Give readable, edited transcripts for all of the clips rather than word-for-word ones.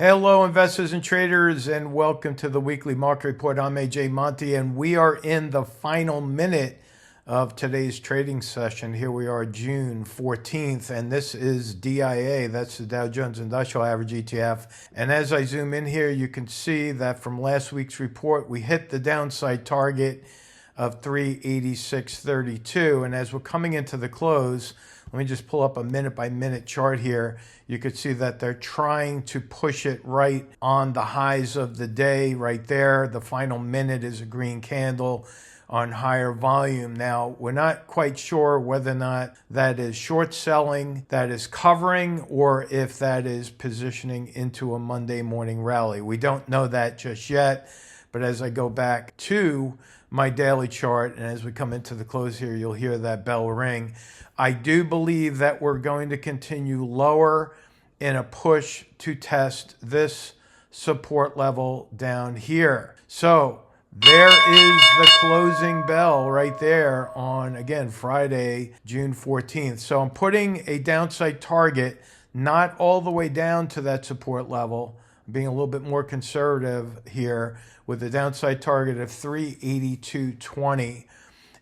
Hello, investors and traders, and welcome to the weekly market report. I'm AJ Monte, and we are in the final minute of today's trading session. Here we are, June 14th, and this is DIA. That's the Dow Jones Industrial Average ETF. And as I zoom in here, you can see that from last week's report, we hit the downside target of 386.32. And as we're coming into the close, let me just pull up a minute by minute chart here. You could see that they're trying to push it right on the highs of the day right there. The final minute is a green candle on higher volume. Now, we're not quite sure whether or not that is short selling, that is covering, or if that is positioning into a Monday morning rally. We don't know that just yet, but as I go back to my daily chart, and as we come into the close here, you'll hear that bell ring. I do believe that we're going to continue lower in a push to test this support level down here. So there is the closing bell right there on, again, Friday, June 14th. So I'm putting a downside target, not all the way down to that support level. I'm being a little bit more conservative here with a downside target of 382.20.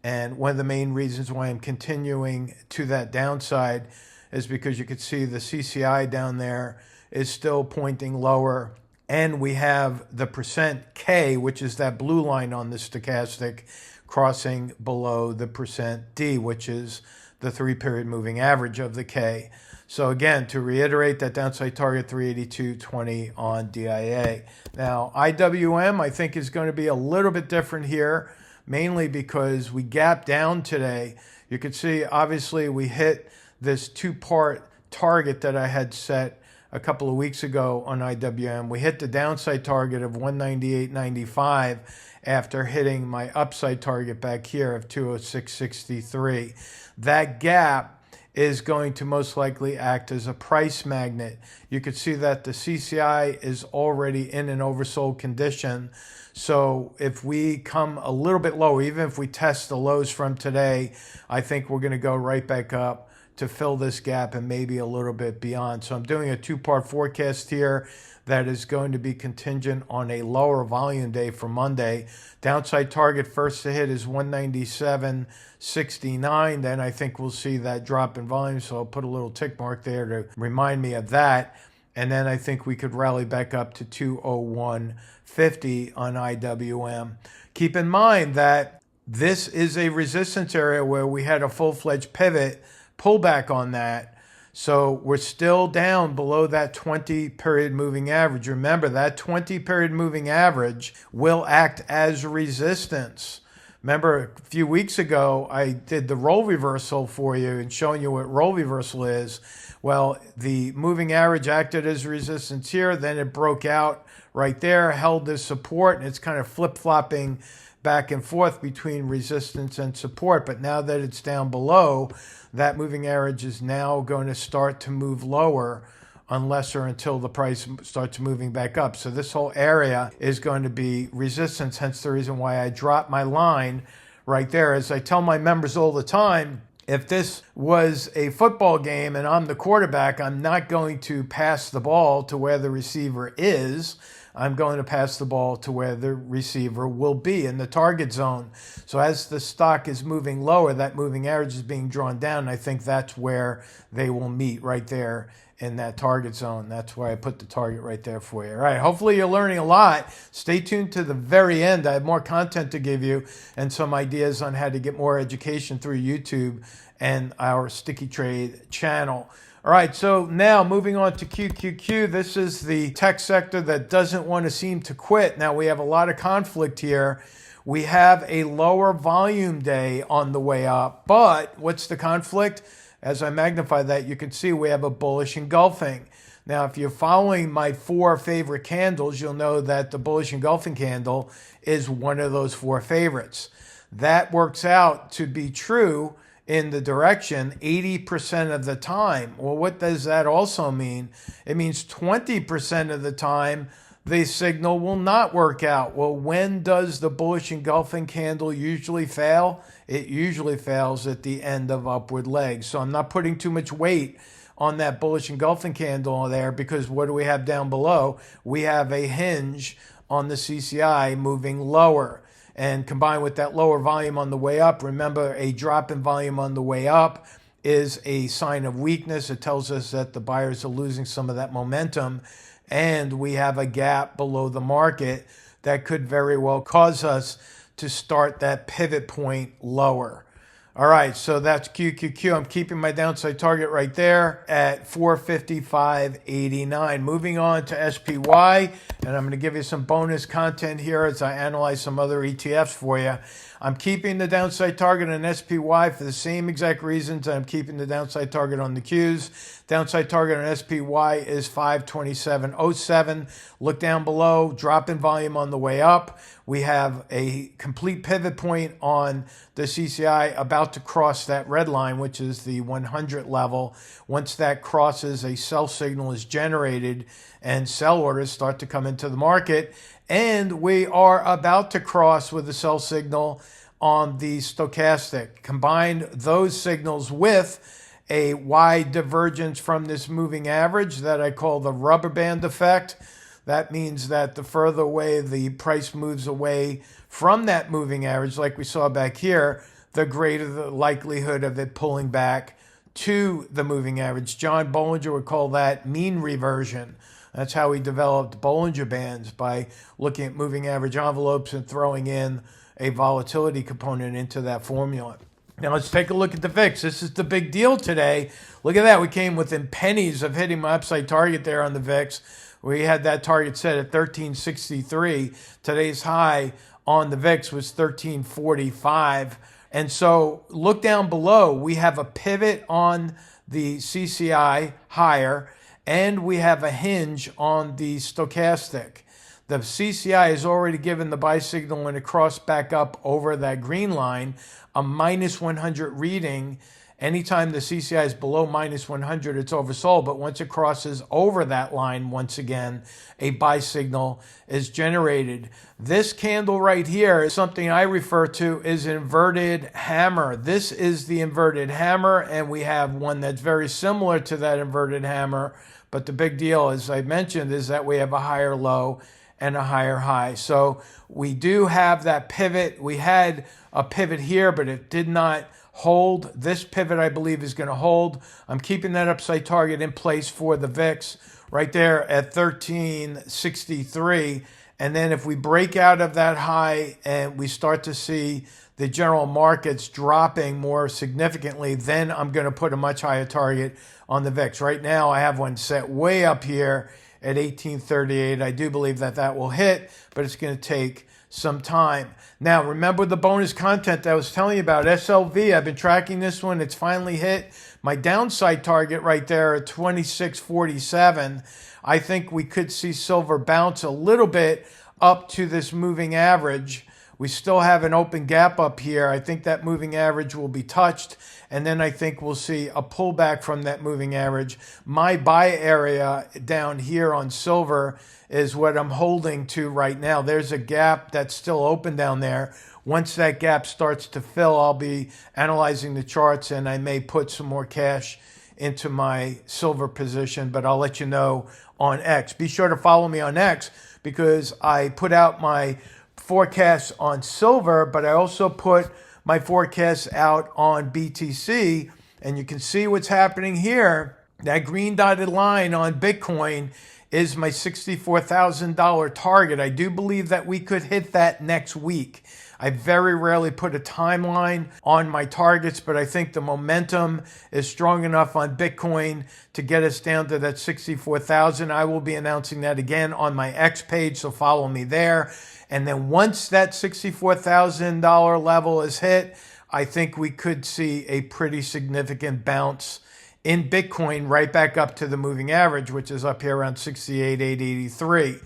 And one of the main reasons why I'm continuing to that downside is because you could see the CCI down there is still pointing lower. And we have the percent K, which is that blue line on the stochastic, crossing below the percent D, which is the 3-period moving average of the K. So again, to reiterate, that downside target 382.20 on DIA. Now, IWM, I think, is going to be a little bit different here, mainly because we gapped down today. You can see, obviously, we hit this two-part target that I had set a couple of weeks ago on IWM. We hit the downside target of 198.95 after hitting my upside target back here of 206.63. That gap is going to most likely act as a price magnet. You could see that the CCI is already in an oversold condition. So if we come a little bit lower, even if we test the lows from today, I think we're going to go right back up to fill this gap and maybe a little bit beyond. So I'm doing a two-part forecast here that is going to be contingent on a lower volume day for Monday. Downside target first to hit is 197.69. Then I think we'll see that drop in volume. So I'll put a little tick mark there to remind me of that. And then I think we could rally back up to 201.50 on IWM. Keep in mind that this is a resistance area where we had a full-fledged pivot pullback on that. So we're still down below that 20-period moving average. Remember, that 20-period moving average will act as resistance. Remember, a few weeks ago, I did the role reversal for you and showing you what role reversal is. Well, the moving average acted as resistance here. Then it broke out right there, held as support, and it's kind of flip-flopping back and forth between resistance and support. But now that it's down below, that moving average is now going to start to move lower unless or until the price starts moving back up. So this whole area is going to be resistance, hence the reason why I dropped my line right there. As I tell my members all the time, if this was a football game and I'm the quarterback, I'm not going to pass the ball to where the receiver is. I'm going to pass the ball to where the receiver will be in the target zone. So as the stock is moving lower, that moving average is being drawn down. I think that's where they will meet, right there in that target zone. That's why I put the target right there for you. All right, hopefully you're learning a lot. Stay tuned to the very end. I have more content to give you and some ideas on how to get more education through YouTube and our Sticky Trade channel. All right, so now moving on to QQQ. This is the tech sector that doesn't want to seem to quit. Now we have a lot of conflict here. We have a lower volume day on the way up, but what's the conflict? As I magnify that, you can see we have a bullish engulfing. Now, if you're following my 4 favorite candles, you'll know that the bullish engulfing candle is one of those 4 favorites. That works out to be true in the direction 80% of the time. Well, what does that also mean? It means 20% of the time the signal will not work out. Well, when does the bullish engulfing candle usually fail? It usually fails at the end of upward legs. So I'm not putting too much weight on that bullish engulfing candle there, because what do we have down below? We have a hinge on the CCI moving lower. And combined with that lower volume on the way up, remember, a drop in volume on the way up is a sign of weakness. It tells us that the buyers are losing some of that momentum, and we have a gap below the market that could very well cause us to start that pivot point lower. All right, so that's QQQ. I'm keeping my downside target right there at 455.89. Moving on to SPY, and I'm going to give you some bonus content here as I analyze some other ETFs for you. I'm keeping the downside target on SPY for the same exact reasons I'm keeping the downside target on the Qs. Downside target on SPY is 527.07. Look down below, drop in volume on the way up. We have a complete pivot point on the CCI about to cross that red line, which is the 100 level. Once that crosses, a sell signal is generated and sell orders start to come into the market. And we are about to cross with a sell signal on the stochastic. Combine those signals with a wide divergence from this moving average that I call the rubber band effect. That means that the further away the price moves away from that moving average, like we saw back here, the greater the likelihood of it pulling back to the moving average. John Bollinger would call that mean reversion. That's how he developed Bollinger Bands, by looking at moving average envelopes and throwing in a volatility component into that formula. Now let's take a look at the VIX. This is the big deal today. Look at that. We came within pennies of hitting my upside target there on the VIX. We had that target set at 1363. Today's high on the VIX was 1345. And so look down below. We have a pivot on the CCI higher, and we have a hinge on the stochastic. The CCI has already given the buy signal when it crossed back up over that green line, a minus 100 reading. Anytime the CCI is below minus 100, it's oversold. But once it crosses over that line, once again, a buy signal is generated. This candle right here is something I refer to as inverted hammer. This is the inverted hammer, and we have one that's very similar to that inverted hammer. But the big deal, as I mentioned, is that we have a higher low and a higher high. So we do have that pivot. We had a pivot here, but it did not hold. This pivot, I believe, is going to hold. I'm keeping that upside target in place for the VIX right there at 1363. And then if we break out of that high and we start to see the general markets dropping more significantly, then I'm going to put a much higher target on the VIX. Right now, I have one set way up here at 1838. I do believe that that will hit, but it's going to take some time. Now, remember the bonus content that I was telling you about, SLV. I've been tracking this one. It's finally hit my downside target right there at 2647. I think we could see silver bounce a little bit up to this moving average. We still have an open gap up here. I think that moving average will be touched, and then I think we'll see a pullback from that moving average. My buy area down here on silver is what I'm holding to right now. There's a gap that's still open down there. Once that gap starts to fill, I'll be analyzing the charts, and I may put some more cash into my silver position, but I'll let you know on X. Be sure to follow me on X, because I put out my forecasts on silver, but I also put my forecasts out on BTC, and you can see what's happening here. That green dotted line on Bitcoin is my $64,000 target. I do believe that we could hit that next week. I very rarely put a timeline on my targets, but I think the momentum is strong enough on Bitcoin to get us down to that 64,000. I will be announcing that again on my X page, so follow me there. And then once that $64,000 level is hit, I think we could see a pretty significant bounce in Bitcoin right back up to the moving average, which is up here around 68,883.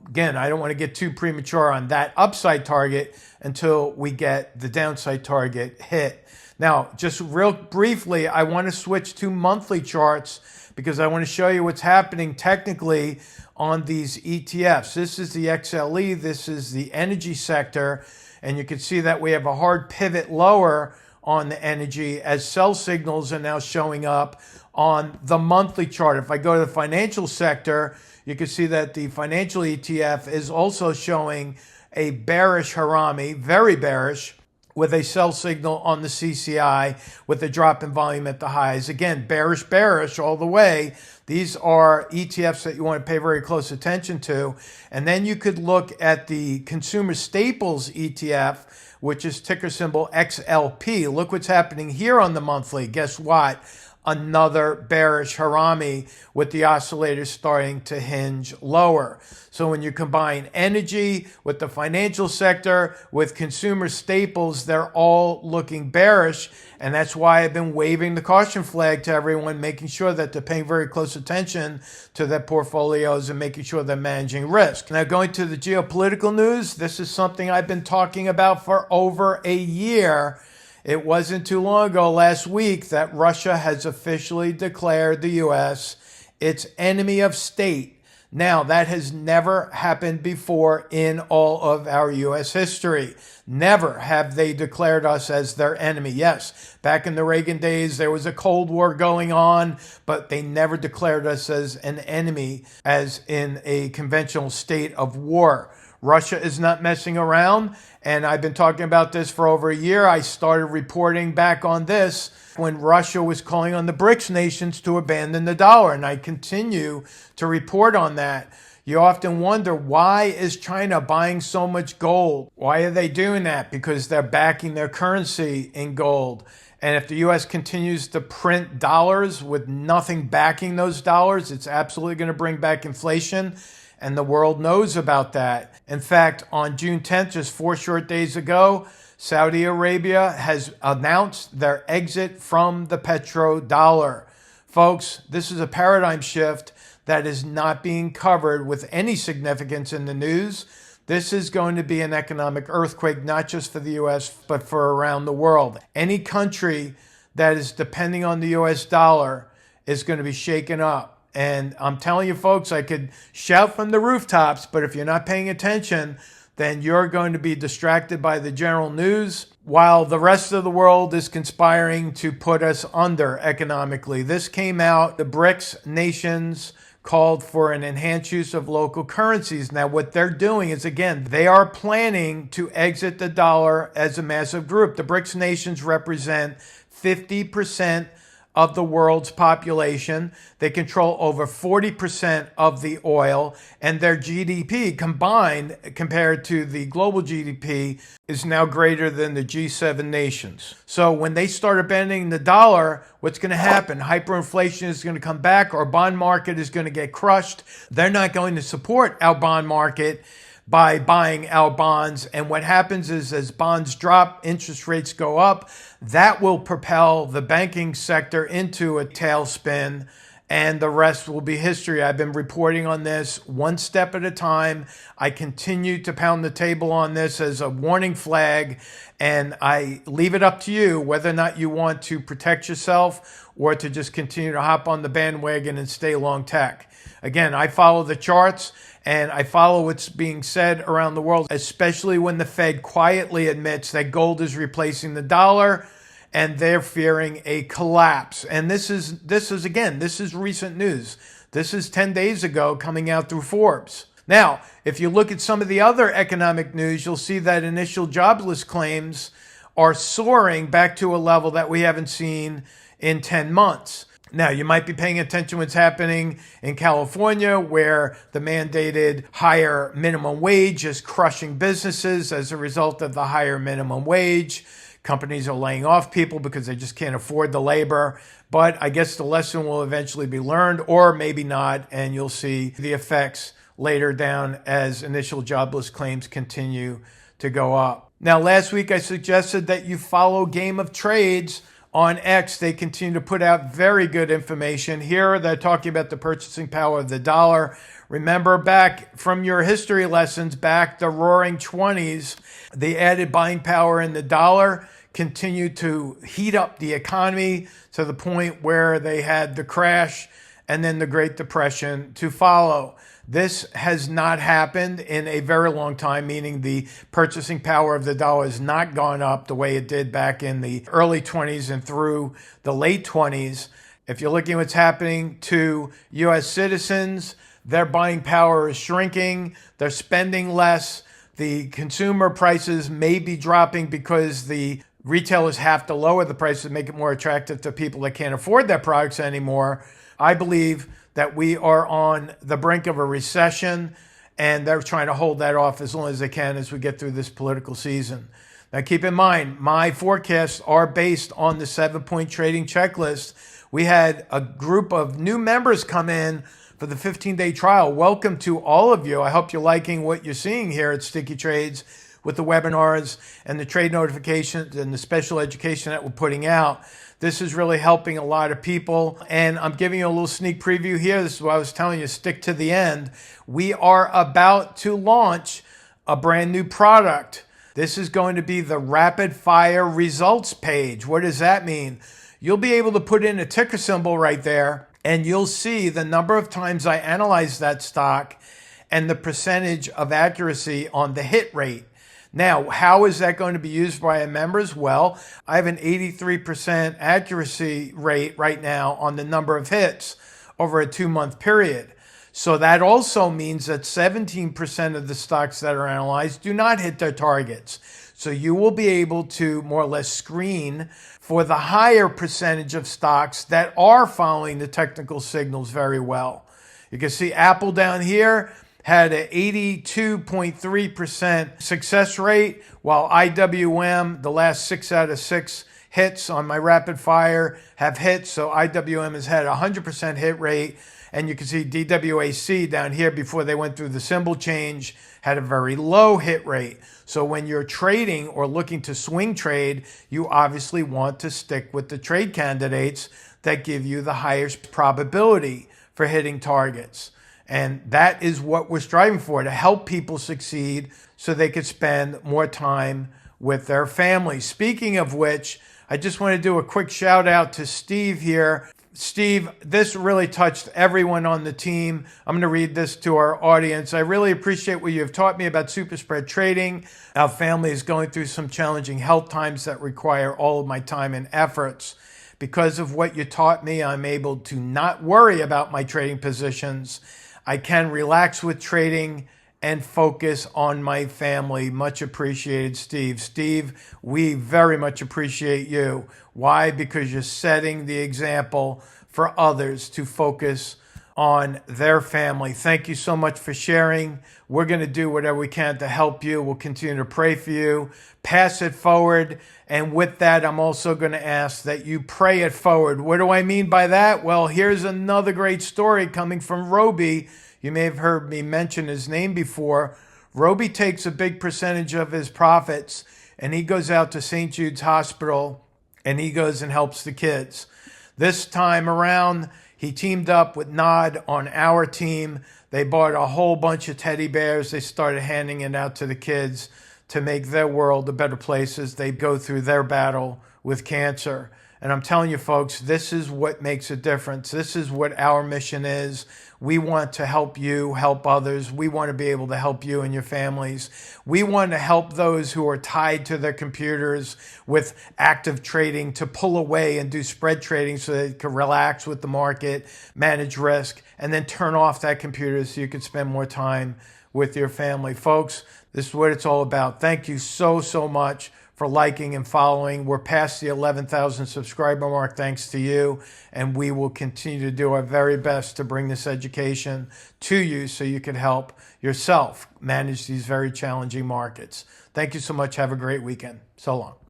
Again, I don't want to get too premature on that upside target until we get the downside target hit. Now, just real briefly, I want to switch to monthly charts because I want to show you what's happening technically on these ETFs. This is the XLE, this is the energy sector, and you can see that we have a hard pivot lower on the energy as sell signals are now showing up on the monthly chart. If I go to the financial sector, you can see that the financial ETF is also showing a bearish harami, very bearish, with a sell signal on the CCI with a drop in volume at the highs. Again, bearish all the way. These are ETFs that you want to pay very close attention to. And then you could look at the consumer staples ETF, which is ticker symbol XLP. Look what's happening here on the monthly. Guess what? Another bearish harami with the oscillators starting to hinge lower. So when you combine energy with the financial sector, with consumer staples, they're all looking bearish. And that's why I've been waving the caution flag to everyone, making sure that they're paying very close attention to their portfolios and making sure they're managing risk. Now, going to the geopolitical news, this is something I've been talking about for over a year. It wasn't too long ago, last week, that Russia has officially declared the U.S. its enemy of state. Now, that has never happened before in all of our U.S. history. Never have they declared us as their enemy. Yes, back in the Reagan days, there was a Cold War going on, but they never declared us as an enemy, as in a conventional state of war. Russia is not messing around, and I've been talking about this for over a year. I started reporting back on this when Russia was calling on the BRICS nations to abandon the dollar, and I continue to report on that. You often wonder, why is China buying so much gold? Why are they doing that? Because they're backing their currency in gold. And if the U.S. continues to print dollars with nothing backing those dollars, it's absolutely going to bring back inflation. And the world knows about that. In fact, on June 10th, just 4 short days ago, Saudi Arabia has announced their exit from the petrodollar. Folks, this is a paradigm shift that is not being covered with any significance in the news. This is going to be an economic earthquake, not just for the U.S., but for around the world. Any country that is depending on the U.S. dollar is going to be shaken up. And I'm telling you, folks, I could shout from the rooftops, but if you're not paying attention, then you're going to be distracted by the general news while the rest of the world is conspiring to put us under economically. This came out, the BRICS nations called for an enhanced use of local currencies. Now, what they're doing is, again, they are planning to exit the dollar as a massive group. The BRICS nations represent 50% of the world's population. They control over 40% of the oil, and their GDP combined, compared to the global GDP, is now greater than the G7 nations. So when they start abandoning the dollar, what's going to happen? Hyperinflation is going to come back. Our bond market is going to get crushed. They're not going to support our bond market by buying our bonds. And what happens is, as bonds drop, interest rates go up. That will propel the banking sector into a tailspin, and the rest will be history. I've been reporting on this one step at a time. I continue to pound the table on this as a warning flag, and I leave it up to you whether or not you want to protect yourself or to just continue to hop on the bandwagon and stay long tech. Again, I follow the charts, and I follow what's being said around the world, especially when the Fed quietly admits that gold is replacing the dollar and they're fearing a collapse. And this is recent news. This is 10 days ago coming out through Forbes. Now, if you look at some of the other economic news, you'll see that initial jobless claims are soaring back to a level that we haven't seen in 10 months. Now, you might be paying attention to what's happening in California, where the mandated higher minimum wage is crushing businesses as a result of the higher minimum wage. Companies are laying off people because they just can't afford the labor. But I guess the lesson will eventually be learned, or maybe not, and you'll see the effects later down as initial jobless claims continue to go up. Now, last week I suggested that you follow Game of Trades on X. They continue to put out very good information. Here they're talking about the purchasing power of the dollar. Remember back from your history lessons, back the roaring 20s, the added buying power in the dollar continued to heat up the economy to the point where they had the crash and then the Great Depression to follow. This has not happened in a very long time, meaning the purchasing power of the dollar has not gone up the way it did back in the early 20s and through the late 20s. If you're looking at what's happening to U.S. citizens, their buying power is shrinking. They're spending less. The consumer prices may be dropping because the retailers have to lower the prices to make it more attractive to people that can't afford their products anymore. I believe that we are on the brink of a recession, and they're trying to hold that off as long as they can as we get through this political season. Now, keep in mind, my forecasts are based on the 7-point trading checklist. We had a group of new members come in for the 15-day trial. Welcome to all of you. I hope you're liking what you're seeing here at Sticky Trades with the webinars and the trade notifications and the special education that we're putting out. This is really helping a lot of people. And I'm giving you a little sneak preview here. This is what I was telling you, stick to the end. We are about to launch a brand new product. This is going to be the rapid fire results page. What does that mean? You'll be able to put in a ticker symbol right there, and you'll see the number of times I analyzed that stock and the percentage of accuracy on the hit rate. Now, how is that going to be used by our members? Well, I have an 83% accuracy rate right now on the number of hits over a 2-month period. So that also means that 17% of the stocks that are analyzed do not hit their targets. So you will be able to more or less screen for the higher percentage of stocks that are following the technical signals very well. You can see Apple down here had an 82.3% success rate, while IWM, the last 6 out of 6 hits on my rapid fire have hit. So IWM has had a 100% hit rate. And you can see DWAC down here before they went through the symbol change had a very low hit rate. So when you're trading or looking to swing trade, you obviously want to stick with the trade candidates that give you the highest probability for hitting targets. And that is what we're striving for, to help people succeed so they could spend more time with their families. Speaking of which, I just want to do a quick shout out to Steve here. Steve, this really touched everyone on the team. I'm going to read this to our audience. I really appreciate what you have taught me about super spread trading. Our family is going through some challenging health times that require all of my time and efforts. Because of what you taught me, I'm able to not worry about my trading positions. I can relax with trading and focus on my family. Much appreciated, Steve. Steve, we very much appreciate you. Why? Because you're setting the example for others to focus on their family. Thank you so much for sharing. We're going to do whatever we can to help you. We'll continue to pray for you. Pass it forward. And with that, I'm also going to ask that you pray it forward. What do I mean by that? Well, here's another great story coming from Roby. You may have heard me mention his name before. Roby takes a big percentage of his profits and he goes out to St. Jude's Hospital and he goes and helps the kids. This time around, he teamed up with Nod on our team. They bought a whole bunch of teddy bears. They started handing it out to the kids to make their world a better place as they go through their battle with cancer. And I'm telling you, folks, this is what makes a difference. This is what our mission is. We want to help you, help others. We want to be able to help you and your families. We want to help those who are tied to their computers with active trading to pull away and do spread trading so they can relax with the market, manage risk, and then turn off that computer so you can spend more time with your family. Folks, this is what it's all about. Thank you so, so much for liking and following. We're past the 11,000 subscriber mark thanks to you, and we will continue to do our very best to bring this education to you so you can help yourself manage these very challenging markets. Thank you so much. Have a great weekend. So long.